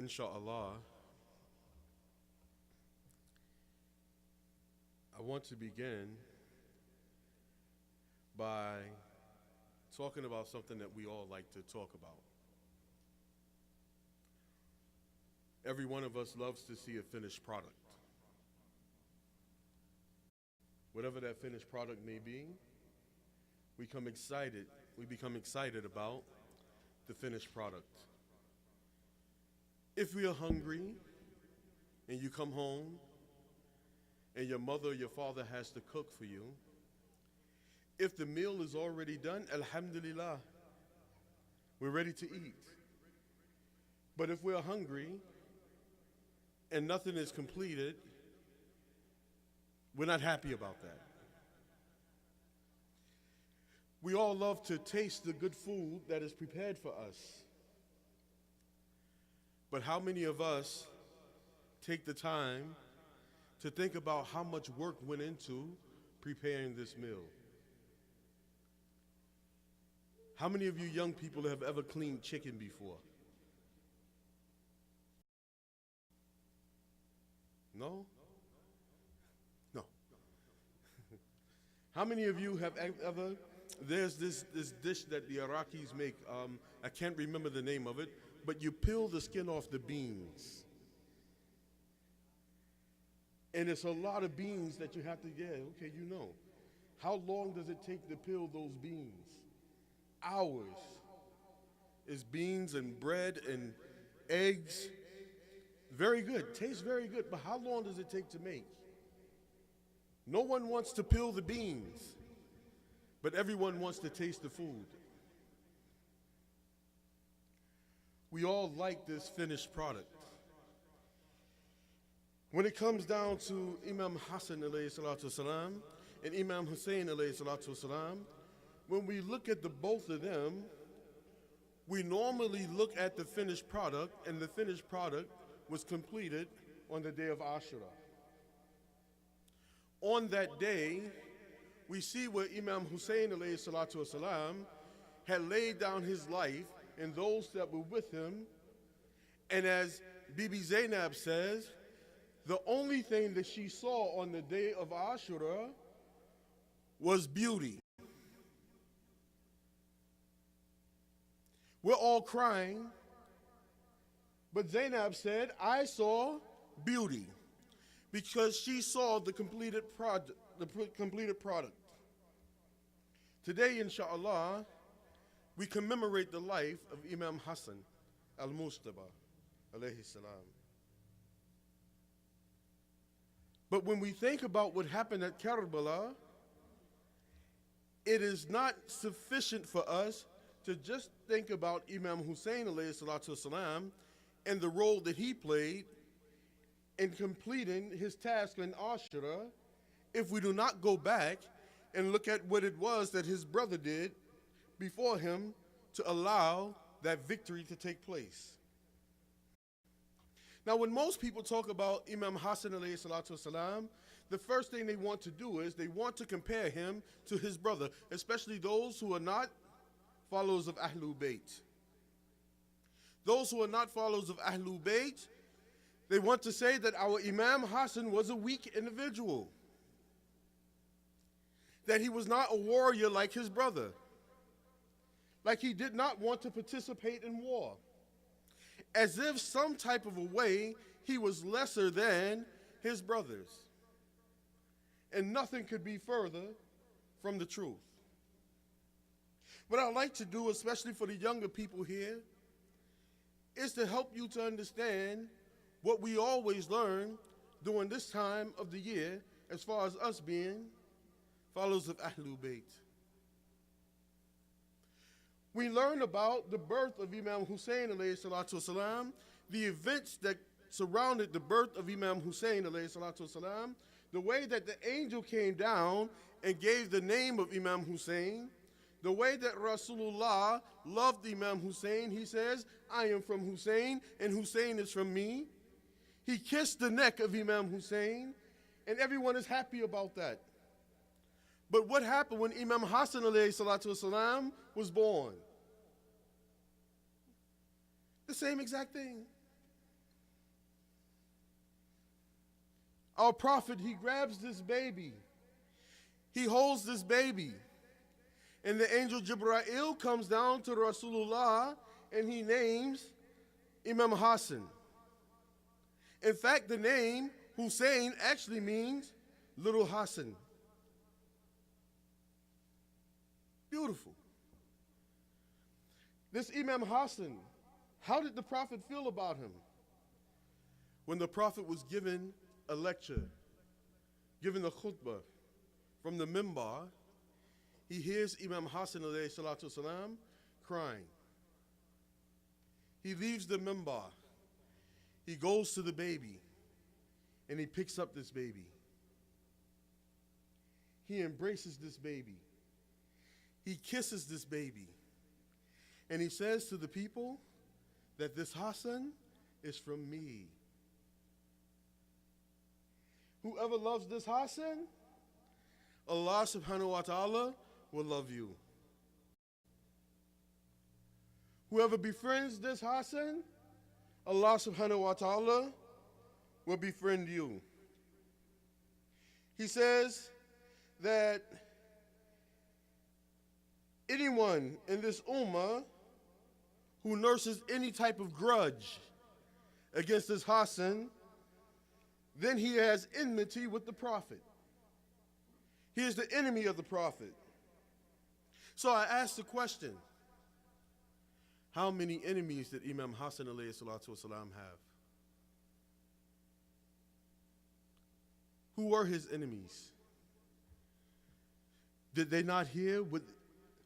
Insha'Allah, I want to begin by talking about something that we all like to talk about. Every one of us loves to see a finished product. Whatever that finished product may be, we become excited about the finished product. If we are hungry and you come home and your mother or your father has to cook for you, if the meal is already done, alhamdulillah, we're ready to eat. But if we're hungry and nothing is completed, we're not happy about that. We all love to taste the good food that is prepared for us. But how many of us take the time to think about how much work went into preparing this meal? How many of you young people have ever cleaned chicken before? No? No. How many of you have ever, there's this dish that the Iraqis make, I can't remember the name of it, but you peel the skin off the beans. And it's a lot of beans that you have to get, okay, you know. How long does it take to peel those beans? Hours. It's beans and bread and eggs. Very good, tastes very good, but how long does it take to make? No one wants to peel the beans, but everyone wants to taste the food. We all like this finished product. When it comes down to Imam Hasan alayhi salatu wasalam and Imam Hussein alayhi salatu wasalam, when we look at the both of them, we normally look at the finished product, and the finished product was completed on the day of Ashura. On that day, we see where Imam Hussein alayhi salatu wasalam had laid down his life and those that were with him. And as Bibi Zainab says, the only thing that she saw on the day of Ashura was beauty. We're all crying, but Zainab said, I saw beauty, because she saw the completed product. Today, inshallah, we commemorate the life of Imam Hasan al-Mustaba alayhi salam. But when we think about what happened at Karbala, it is not sufficient for us to just think about Imam Hussein alayhi salatu wasalam and the role that he played in completing his task in Ashura, if we do not go back and look at what it was that his brother did before him to allow that victory to take place. Now, when most people talk about Imam Hasan alayhi salatu wasalam, the first thing they want to do is they want to compare him to his brother, especially those who are not followers of Ahlul Bayt. Those who are not followers of Ahlul Bayt, they want to say that our Imam Hasan was a weak individual, that he was not a warrior like his brother, like he did not want to participate in war, as if some type of a way he was lesser than his brothers. And nothing could be further from the truth. What I'd like to do, especially for the younger people here, is to help you to understand what we always learn during this time of the year as far as us being followers of Ahlul Bayt. We learn about the birth of Imam Hussein alayhi salatu wasalam, the events that surrounded the birth of Imam Hussein alayhi salatu wasalam, the way that the angel came down and gave the name of Imam Hussein, the way that Rasulullah loved Imam Hussein. He says, I am from Hussein and Hussein is from me. He kissed the neck of Imam Hussein, and everyone is happy about that. But what happened when Imam Hasan alayhi salatu wasalam was born? The same exact thing. our prophet, he grabs this baby. He holds this baby. And the angel Jibreel comes down to Rasulullah and he names Imam Hasan. In fact, the name Hussein actually means little Hassan. Beautiful. This Imam Hasan, how did the Prophet feel about him? When the Prophet was given a lecture, given a khutbah from the mimbar, he hears Imam Hasan alayhi salatu wasalam crying. He leaves the mimbar. He goes to the baby and he picks up this baby. He embraces this baby. He kisses this baby. And he says to the people that this Hassan is from me. Whoever loves this Hassan, Allah subhanahu wa ta'ala will love you. Whoever befriends this Hassan, Allah subhanahu wa ta'ala will befriend you. He says that anyone in this ummah who nurses any type of grudge against this Hassan, then he has enmity with the Prophet. He is the enemy of the Prophet. So I asked the question, how many enemies did Imam Hasan alayhi salatu wasalam have? Who were his enemies? Did they not hear what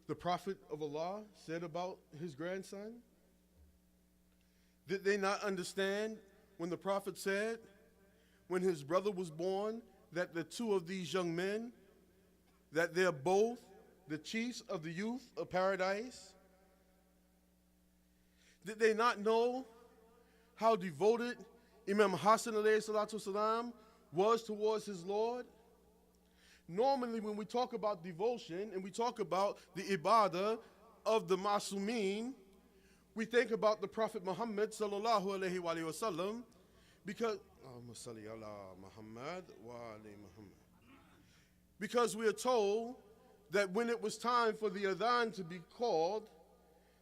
the Prophet of Allah said about his grandson? Did they not understand when the Prophet said, when his brother was born, that the two of these young men, that they're both the chiefs of the youth of paradise? Did they not know how devoted Imam Hasan alayhi salatu wasalam was towards his Lord? Normally when we talk about devotion and we talk about the ibadah of the Masumeen, we think about the Prophet Muhammad sallallahu alayhi wa sallam, because we are told that when it was time for the adhan to be called,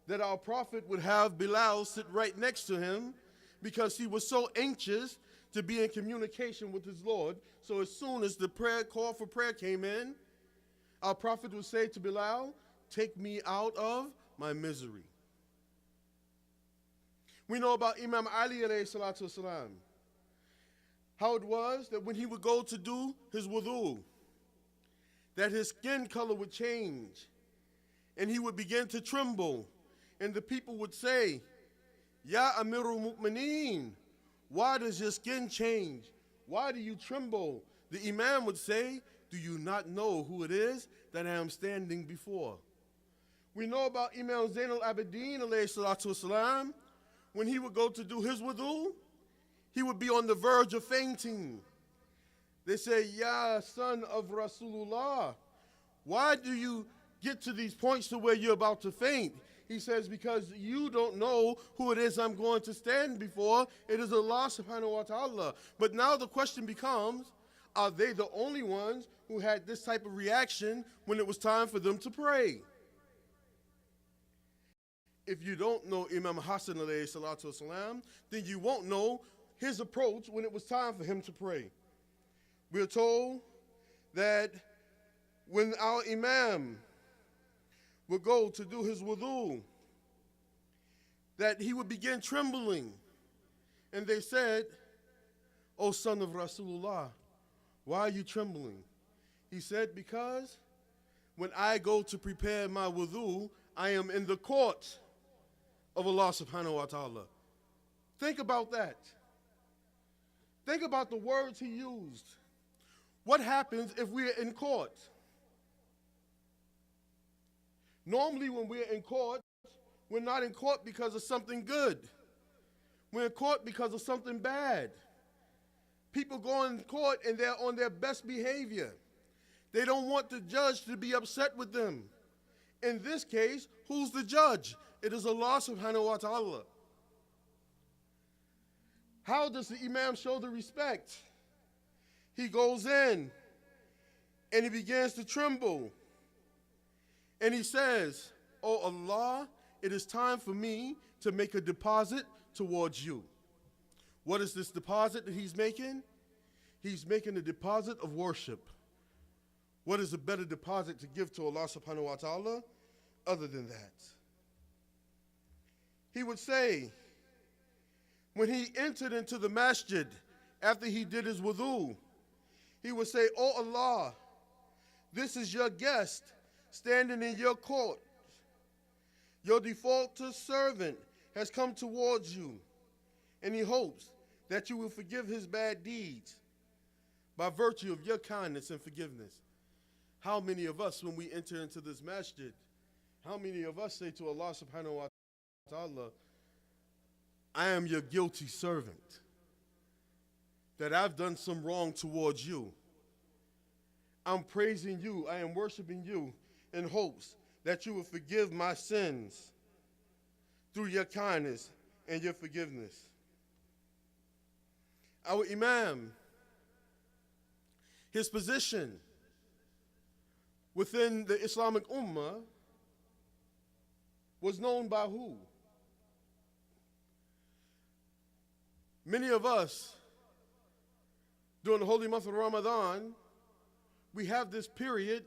that our Prophet would have Bilal sit right next to him because he was so anxious to be in communication with his Lord. So as soon as the prayer call for prayer came in, our Prophet would say to Bilal, take me out of my misery. We know about Imam Ali alayhi salatu wasalam, how it was that when he would go to do his wudu, that his skin color would change and he would begin to tremble. And the people would say, Ya Amirul Mu'mineen, why does your skin change? Why do you tremble? The Imam would say, do you not know who it is that I am standing before? We know about Imam Zain al-Abidin alayhi salatu wasalam, when he would go to do his wudu, he would be on the verge of fainting. They say, Ya son of Rasulullah, why do you get to these points to where you're about to faint? He says, because you don't know who it is I'm going to stand before. It is Allah subhanahu wa ta'ala. But now the question becomes, are they the only ones who had this type of reaction when it was time for them to pray? If you don't know Imam Hasan alayhi salatu wasalam, then you won't know his approach when it was time for him to pray. We are told that when our Imam would go to do his wudu, that he would begin trembling. And they said, O son of Rasulullah, why are you trembling? He said, because when I go to prepare my wudu, I am in the court of Allah subhanahu wa ta'ala. Think about that. Think about the words he used. What happens if we are in court? Normally when we're in court, we're not in court because of something good. We're in court because of something bad. People go in court and they're on their best behavior. They don't want the judge to be upset with them. In this case, who's the judge? It is Allah subhanahu wa ta'ala. How does the Imam show the respect? he goes in and he begins to tremble. And he says, "Oh Allah, it is time for me to make a deposit towards you." What is this deposit that he's making? He's making a deposit of worship. What is a better deposit to give to Allah subhanahu wa ta'ala other than that? He would say, when he entered into the masjid after he did his wudu, he would say, "Oh Allah, this is your guest standing in your court. Your defaulted servant has come towards you, and he hopes that you will forgive his bad deeds by virtue of your kindness and forgiveness." How many of us, when we enter into this masjid, how many of us say to Allah subhanahu wa ta'ala, "I am your guilty servant, that I've done some wrong towards you. I'm praising you, I am worshiping you in hopes that you will forgive my sins through your kindness and your forgiveness." Our Imam, his position within the Islamic Ummah was known by who? Many of us, during the holy month of Ramadan, we have this period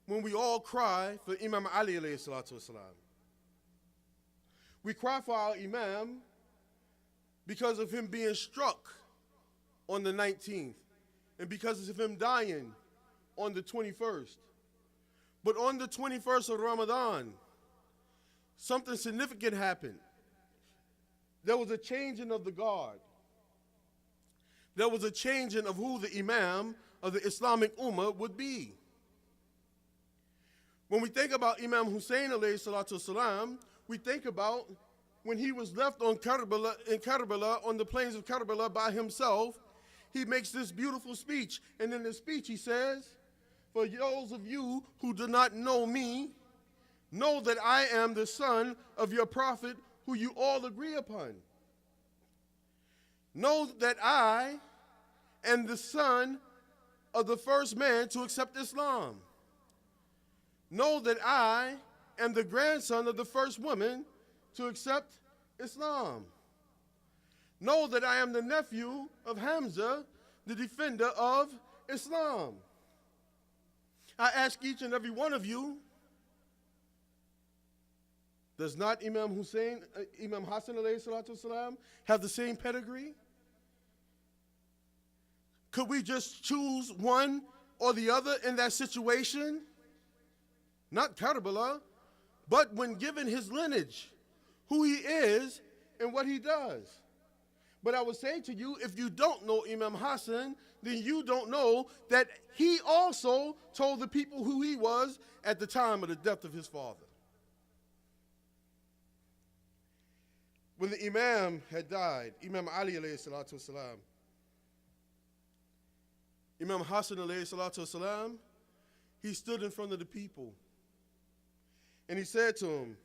when we all cry for Imam Ali alayhi salatu wasalam. We cry for our Imam because of him being struck on the 19th and because of him dying on the 21st. But on the 21st of Ramadan, something significant happened. There was a changing of the guard. There was a changing of who the Imam of the Islamic Ummah would be. When we think about Imam Hussein alayhi salatu wasalam, we think about when he was left on in Karbala, on the plains of Karbala by himself. He makes this beautiful speech, and in the speech he says, "For those of you who do not know me, know that I am the son of your prophet who you all agree upon. Know that I am the son of the first man to accept Islam. Know that I am the grandson of the first woman to accept Islam. Know that I am the nephew of Hamza, the defender of Islam." I ask each and every one of you, does not Imam Hasan alayhi salatu wasalam have the same pedigree? Could we just choose one or the other in that situation? Not Karbala, but when given his lineage, who he is and what he does. But I would say to you, if you don't know Imam Hasan, then you don't know that he also told the people who he was at the time of the death of his father. When the Imam had died, Imam Ali alayhi salatu wasalam, Imam Hasan alayhi salatu wasalam, he stood in front of the people and he said to him,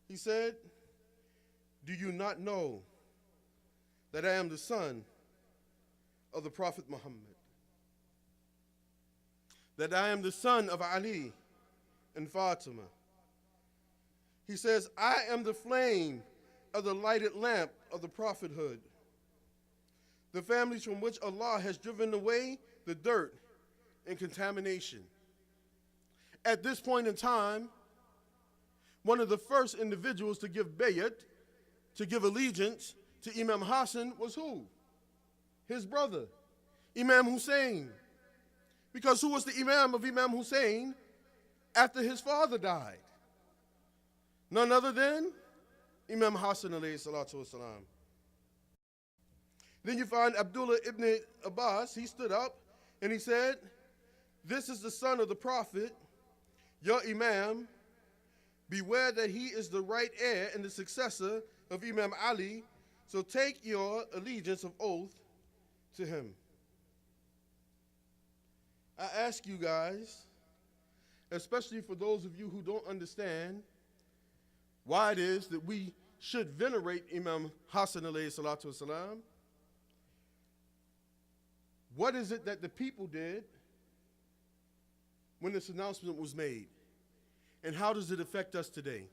he said, "Do you not know that I am the son of the Prophet Muhammad? That I am the son of Ali and Fatima?" He says, "I am the flame of the lighted lamp of the prophethood, the families from which Allah has driven away the dirt and contamination." At this point in time, one of the first individuals to give bayat, to give allegiance to Imam Hasan was who? His brother, Imam Hussein. Because who was the Imam of Imam Hussein after his father died? None other than Imam Hasan alayhi salatu wasalam. Then you find Abdullah ibn Abbas, he stood up and he said, "This is the son of the Prophet, your Imam. Beware that he is the right heir and the successor of Imam Ali, so take your allegiance of oath to him." I ask you guys, especially for those of you who don't understand why it is that we should venerate Imam Hasan alayhi salatu wasalam, What is it that the people did when this announcement was made? And how does it affect us today?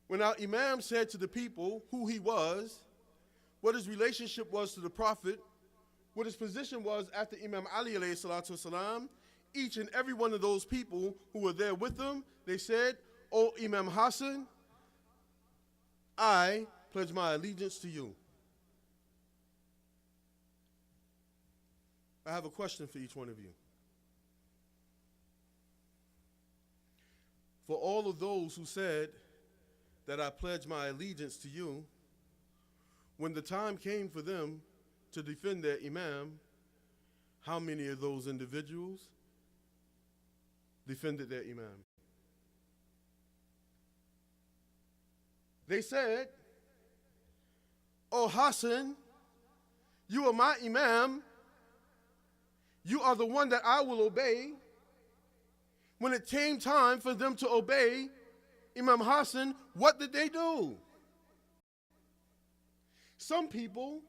When our Imam said to the people who he was, what his relationship was to the Prophet, what his position was after Imam Ali alayhi salatu wasalam, each and every one of those people who were there with him, they said, "O Imam Hasan, I pledge my allegiance to you." I have a question for each one of you. For all of those who said that I pledge my allegiance to you, when the time came for them to defend their Imam, how many of those individuals defended their Imam? They said, "Oh Hassan, you are my Imam. You are the one that I will obey." When it came time for them to obey Imam Hasan, what did they do? Some people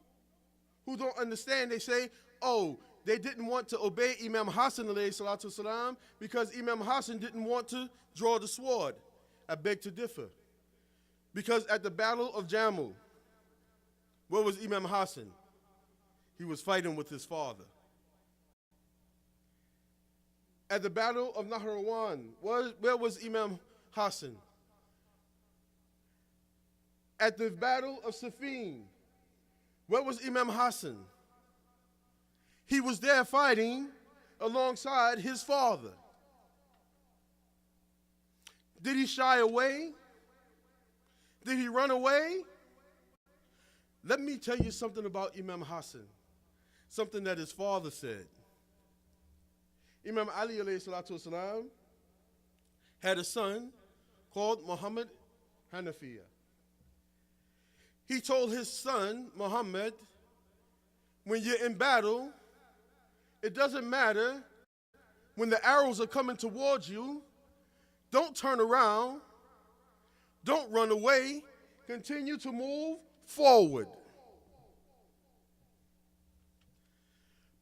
who don't understand, they say, oh, they didn't want to obey Imam Hasan alayhi salatu wasalam because Imam Hasan didn't want to draw the sword. I beg to differ. Because at the Battle of Jamal, where was Imam Hasan? He was fighting with his father. At the Battle of Nahrawan, where was Imam Hasan? At the Battle of Siffin, where was Imam Hasan? He was there fighting alongside his father. Did he shy away? Did he run away? Let me tell you something about Imam Hasan, something that his father said. Imam Ali alayhi salatu wasalam had a son called Muhammad Hanafiya. He told his son, Muhammad, when you're in battle, it doesn't matter when the arrows are coming towards you, don't turn around, don't run away, continue to move forward.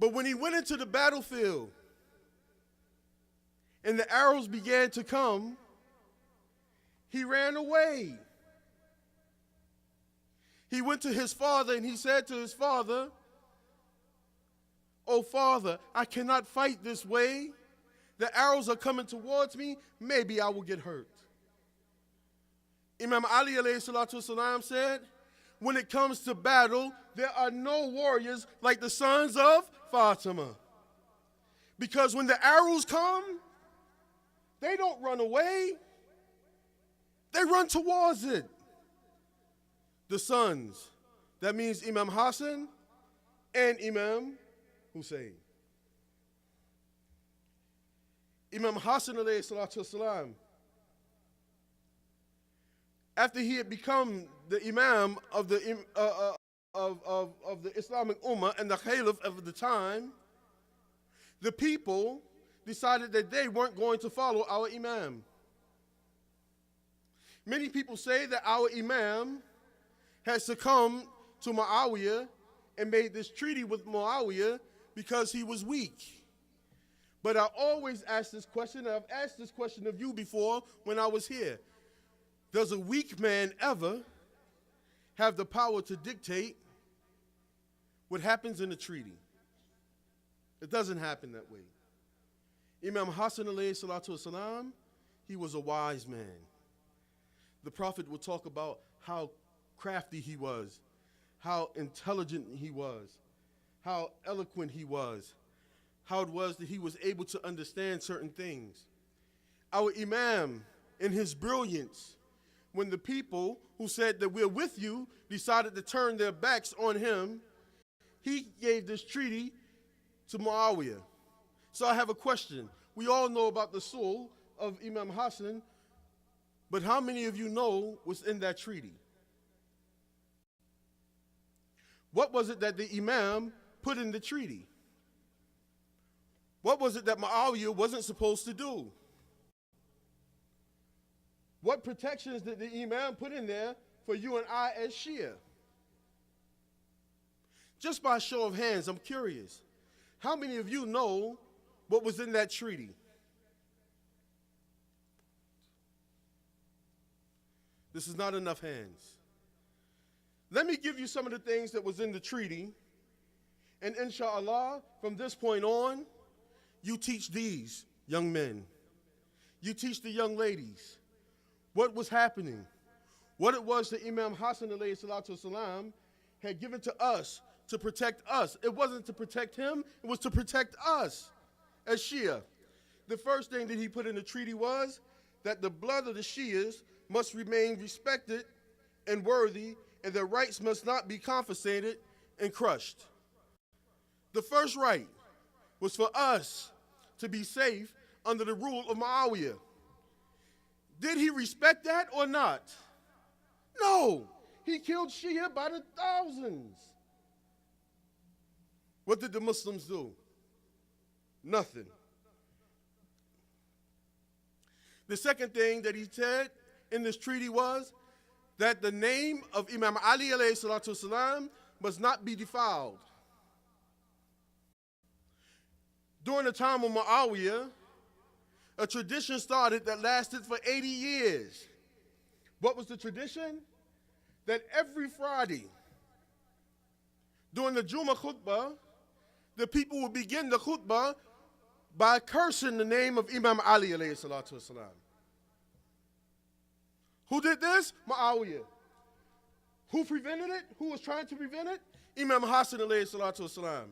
But when he went into the battlefield and the arrows began to come, he ran away. He went to his father and he said to his father, "Oh father, I cannot fight this way. The arrows are coming towards me. Maybe I will get hurt." Imam Ali alayhi salatu wasalam said, when it comes to battle, there are no warriors like the sons of Fatima. Because when the arrows come, they don't run away. They run towards it. The sons, that means Imam Hasan and Imam Hussein. Imam Hasan alayhi salatu wasalam, after he had become the Imam of the Islamic Ummah and the Caliph of the time, the people decided that they weren't going to follow our Imam. Many people say that our Imam had succumbed to Muawiyah and made this treaty with Muawiyah because he was weak. But I always ask this question, and I've asked this question of you before when I was here. Does a weak man ever have the power to dictate what happens in a treaty? It doesn't happen that way. Imam Hasan alayhi salatu wasalam, he was a wise man. The Prophet would talk about how crafty he was, how intelligent he was, how eloquent he was, how it was that he was able to understand certain things. Our Imam, in his brilliance, when the people who said that we're with you decided to turn their backs on him, he gave this treaty to Muawiyah. So I have a question. We all know about the soul of Imam Hasan, but how many of you know what's in that treaty? What was it that the Imam put in the treaty? What was it that Muawiyah wasn't supposed to do? What protections did the Imam put in there for you and I as Shia? Just by show of hands, I'm curious. How many of you know what was in that treaty? This is not enough hands. Let me give you some of the things that was in the treaty. And inshallah, from this point on, you teach these young men. You teach the young ladies what was happening, what it was that Imam Hasan alayhi salatu wasalam had given to us to protect us. It wasn't to protect him, it was to protect us as Shia. The first thing that he put in the treaty was that the blood of the Shias must remain respected and worthy, and their rights must not be confiscated and crushed. The first right was for us to be safe under the rule of Muawiyah. Did he respect that or not? No. He killed Shia by the thousands. What did the Muslims do? Nothing. The second thing that he said in this treaty was that the name of Imam Ali alayhi salatu wasalam must not be defiled. During the time of Muawiyah, a tradition started that lasted for 80 years. What was the tradition? That every Friday, during the Jummah khutbah, the people would begin the khutbah by cursing the name of Imam Ali alayhi salatu wasalam. Who did this? Muawiyah. Who prevented it? Who was trying to prevent it? Imam Hasan alayhi salatu wasalam.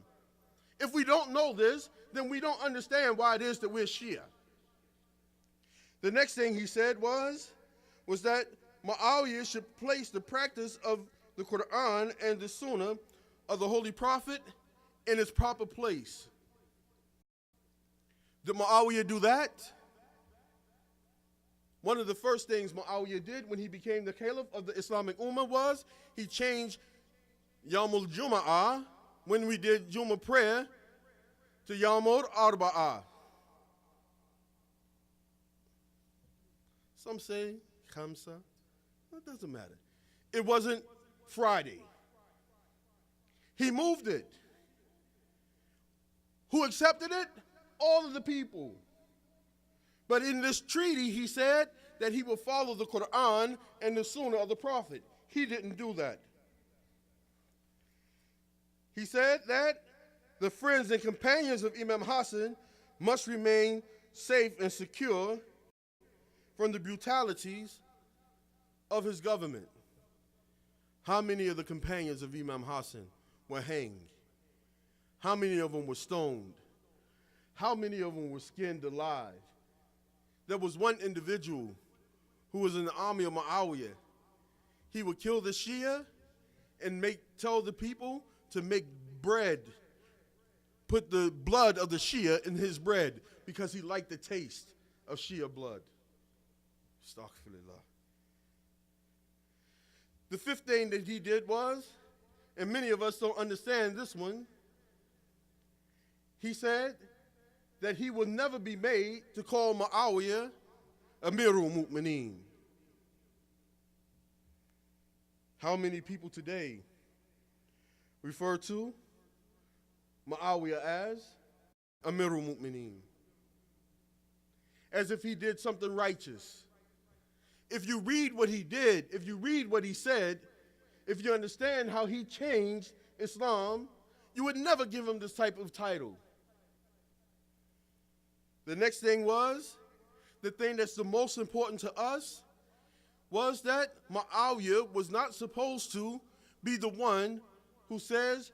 If we don't know this, then we don't understand why it is that we're Shia. The next thing he said was that Muawiyah should place the practice of the Quran and the Sunnah of the Holy Prophet in its proper place. Did Muawiyah do that? One of the first things Muawiyah did when he became the caliph of the Islamic Ummah was he changed Yawmul Jum'ah, when we did Jummah prayer, to Yawmul Arba'ah. Some say Khamsa. It doesn't matter. It wasn't Friday. He moved it. Who accepted it? All of the people. But in this treaty, he said that he would follow the Quran and the Sunnah of the Prophet. He didn't do that. He said that the friends and companions of Imam Hasan must remain safe and secure from the brutalities of his government. How many of the companions of Imam Hasan were hanged? How many of them were stoned? How many of them were skinned alive? There was one individual who was in the army of Muawiyah. He would kill the Shia and tell the people to make bread, put the blood of the Shia in his bread because he liked the taste of Shia blood. Astaghfirullah. The fifth thing that he did was, and many of us don't understand this one, he said that he would never be made to call Muawiyah Amirul Mu'mineen. How many people today refer to Muawiyah as Amirul Mu'mineen? As if he did something righteous. If you read what he did, if you read what he said, if you understand how he changed Islam, you would never give him this type of title. The next thing was, the thing that's the most important to us, was that Muawiyah was not supposed to be the one who says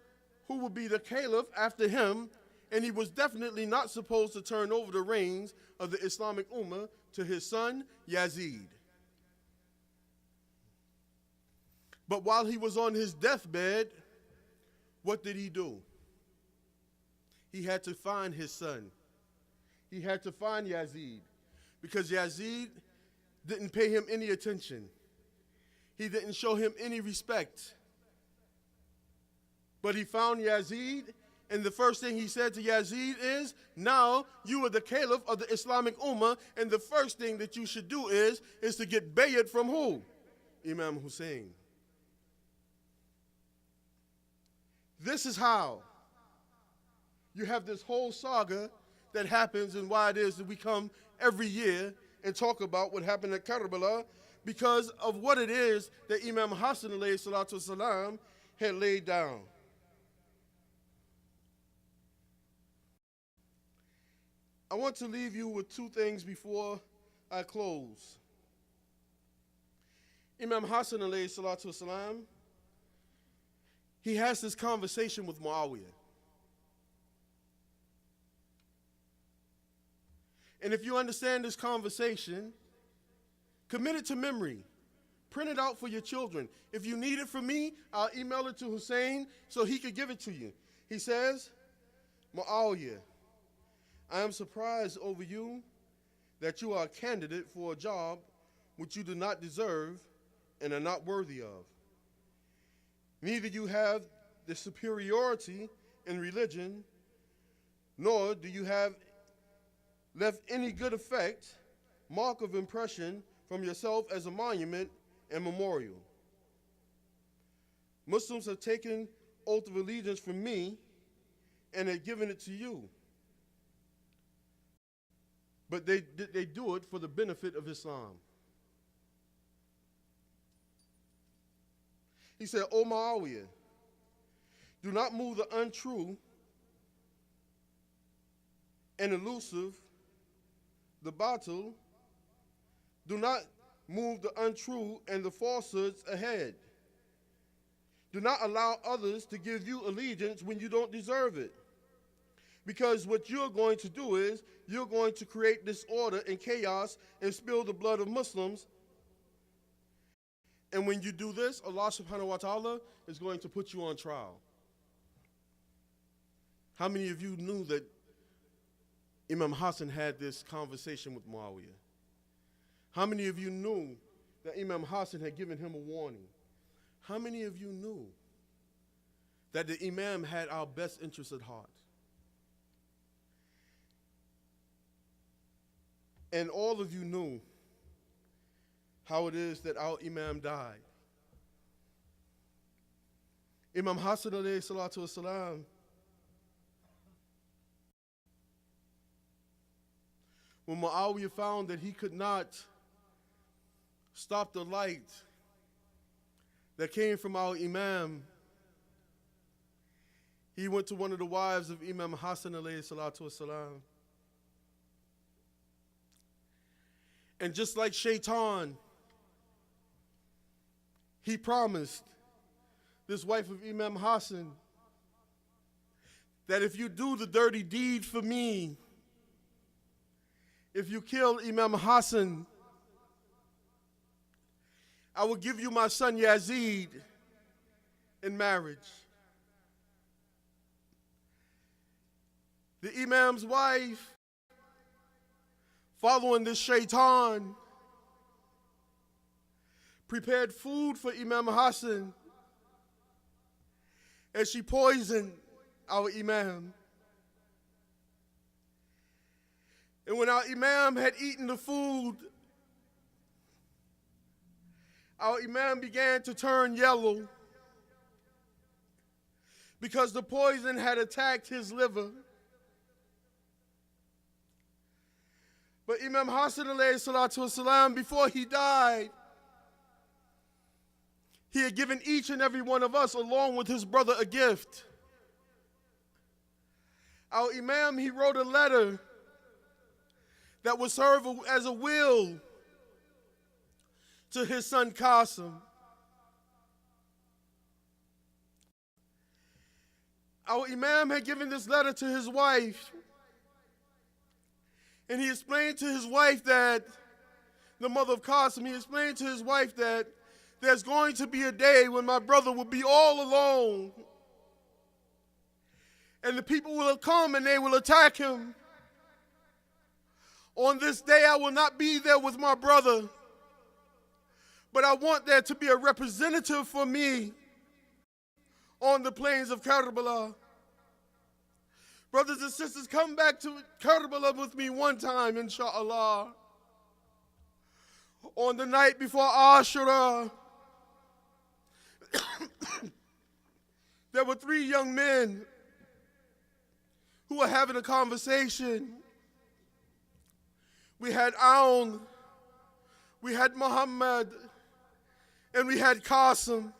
who would be the caliph after him, and he was definitely not supposed to turn over the reins of the Islamic Ummah to his son, Yazid. But while he was on his deathbed, what did he do? He had to find his son. He had to find Yazid, because Yazid didn't pay him any attention. He didn't show him any respect. But he found Yazid, and the first thing he said to Yazid is, now you are the caliph of the Islamic Ummah, and the first thing that you should do is to get bayat from who? Imam Hussein. This is how you have this whole saga that happens and why it is that we come every year and talk about what happened at Karbala because of what it is that Imam Hasan alayhi salatu wasalam had laid down. I want to leave you with two things before I close. Imam Hasan alayhi salatu wasalam, he has this conversation with Muawiyah. And if you understand this conversation, commit it to memory. Print it out for your children. If you need it from me, I'll email it to Hussein so he could give it to you. He says, Muawiyah, I am surprised over you that you are a candidate for a job which you do not deserve and are not worthy of. Neither you have the superiority in religion, nor do you have left any good effect, mark of impression from yourself as a monument and memorial. Muslims have taken oath of allegiance from me and have given it to you. But they do it for the benefit of Islam. He said, O Muawiyah, do not move the untrue and elusive, the batil. Do not move the untrue and the falsehoods ahead. Do not allow others to give you allegiance when you don't deserve it. Because what you're going to do is you're going to create disorder and chaos and spill the blood of Muslims. And when you do this, Allah subhanahu wa ta'ala is going to put you on trial. How many of you knew that Imam Hasan had this conversation with Muawiyah? How many of you knew that Imam Hasan had given him a warning? How many of you knew that the Imam had our best interests at heart? And all of you knew how it is that our Imam died. Imam Hasan alayhi salatu wasalam, when Muawiyah found that he could not stop the light that came from our Imam, he went to one of the wives of Imam Hasan alayhi salatu wasalam. And just like Shaitan, he promised this wife of Imam Hasan that if you do the dirty deed for me, if you kill Imam Hasan, I will give you my son Yazid in marriage. The Imam's wife, following this Shaitan, prepared food for Imam Hasan, and she poisoned our Imam. And when our Imam had eaten the food, our Imam began to turn yellow because the poison had attacked his liver. But Imam Hasan alayhi salatu wasalam, before he died, he had given each and every one of us, along with his brother, a gift. Our Imam, he wrote a letter that would serve as a will to his son Qasim. Our Imam had given this letter to his wife, and he explained to his wife that, the mother of Qasim, he explained to his wife that there's going to be a day when my brother will be all alone, and the people will come and they will attack him. On this day, I will not be there with my brother, but I want there to be a representative for me on the plains of Karbala. Brothers and sisters, come back to Karbala with me one time, inshallah. On the night before Ashura, there were three young men who were having a conversation. We had Aoun, we had Muhammad, and we had Qasim.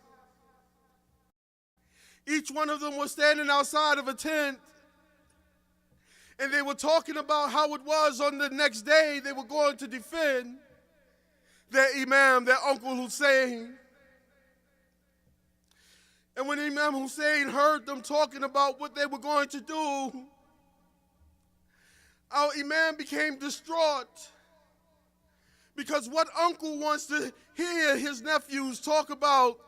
Each one of them was standing outside of a tent, and they were talking about how it was on the next day they were going to defend their Imam, their Uncle Hussein. And when Imam Hussein heard them talking about what they were going to do, our Imam became distraught, because what uncle wants to hear his nephews talk about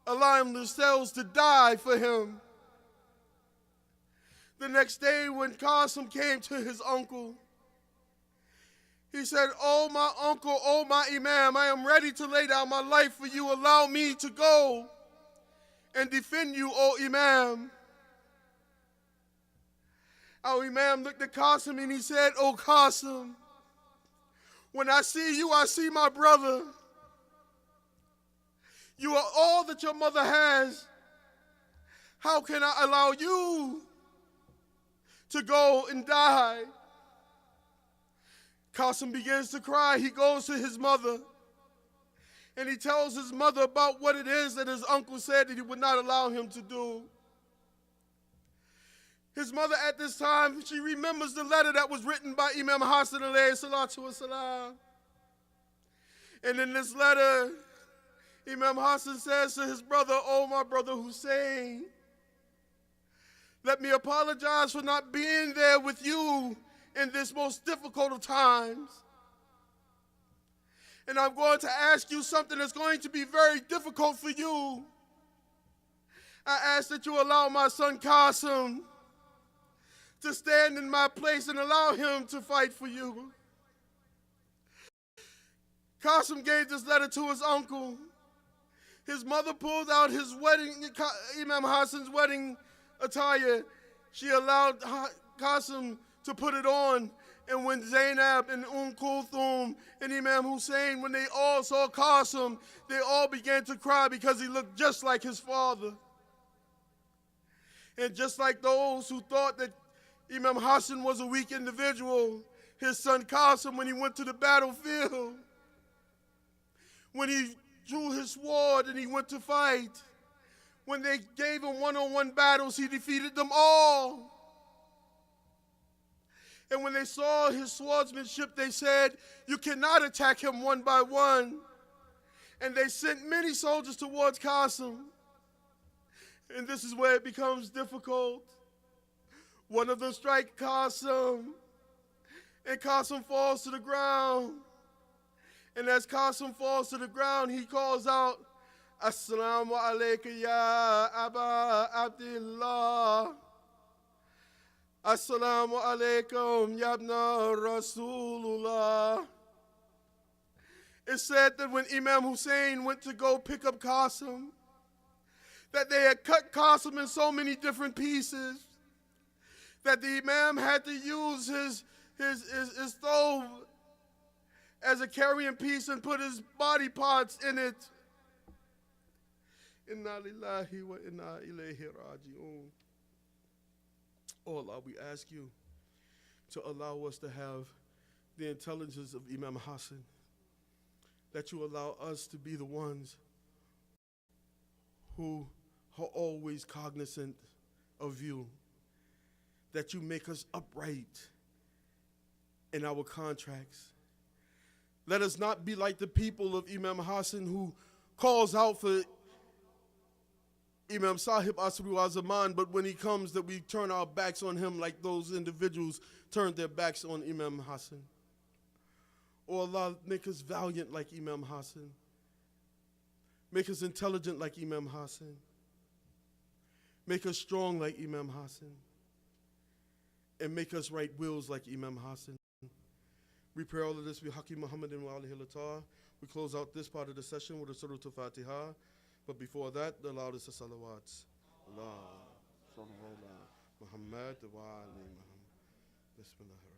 allowing themselves to die for him? The next day when Qasim came to his uncle, he said, "Oh my uncle, oh my Imam, I am ready to lay down my life for you. Allow me to go and defend you, oh Imam." Our Imam looked at Qasim and he said, "Oh Qasim, when I see you, I see my brother. You are all that your mother has. How can I allow you to go and die?" Qasim begins to cry. He goes to his mother and he tells his mother about what it is that his uncle said that he would not allow him to do. His mother at this time, she remembers the letter that was written by Imam Hasan alayhi salatu wasalam. And in this letter, Imam Hasan says to his brother, "Oh my brother Hussein, let me apologize for not being there with you in this most difficult of times. And I'm going to ask you something that's going to be very difficult for you. I ask that you allow my son Qasim to stand in my place and allow him to fight for you." Qasim gave this letter to his uncle. His mother pulled out his Imam Hasan's wedding attire. She allowed Qasim to put it on. And when Zainab and Kulthum and Imam Hussein, when they all saw Qasim, they all began to cry because he looked just like his father. And just like those who thought that Imam Hasan was a weak individual, his son Qasim, when he went to the battlefield, when he drew his sword and he went to fight, when they gave him one-on-one battles, he defeated them all. And when they saw his swordsmanship, they said, "You cannot attack him one by one." And they sent many soldiers towards Qasim. And this is where it becomes difficult. One of them strikes Qasim, and Qasim falls to the ground. And as Qasim falls to the ground, he calls out, "Assalamu alayka ya Aba Abdullah. Assalamu alaikum ya ibna Rasulullah." It said that when Imam Hussein went to go pick up Qasim, that they had cut Qasim in so many different pieces that the Imam had to use his stove as a carrying piece and put his body parts in it. Inna lillahi wa inna ilayhi raji'un. Oh Allah, we ask you to allow us to have the intelligence of Imam Hasan, that you allow us to be the ones who are always cognizant of you, that you make us upright in our contracts. Let us not be like the people of Imam Hasan who calls out for Imam Sahib Asru Azaman, but when he comes that we turn our backs on him like those individuals turned their backs on Imam Hasan. Oh Allah, make us valiant like Imam Hasan. Make us intelligent like Imam Hasan. Make us strong like Imam Hasan. And make us right wills like Imam Hasan. We pray all of this with Hanif Muhammad and wa alihi latar. We close out this part of the session with a Surah Al-Fatiha. But before that, the loudest of salawats. Allah, Muhammad, wa ali Muhammad. Bismillah.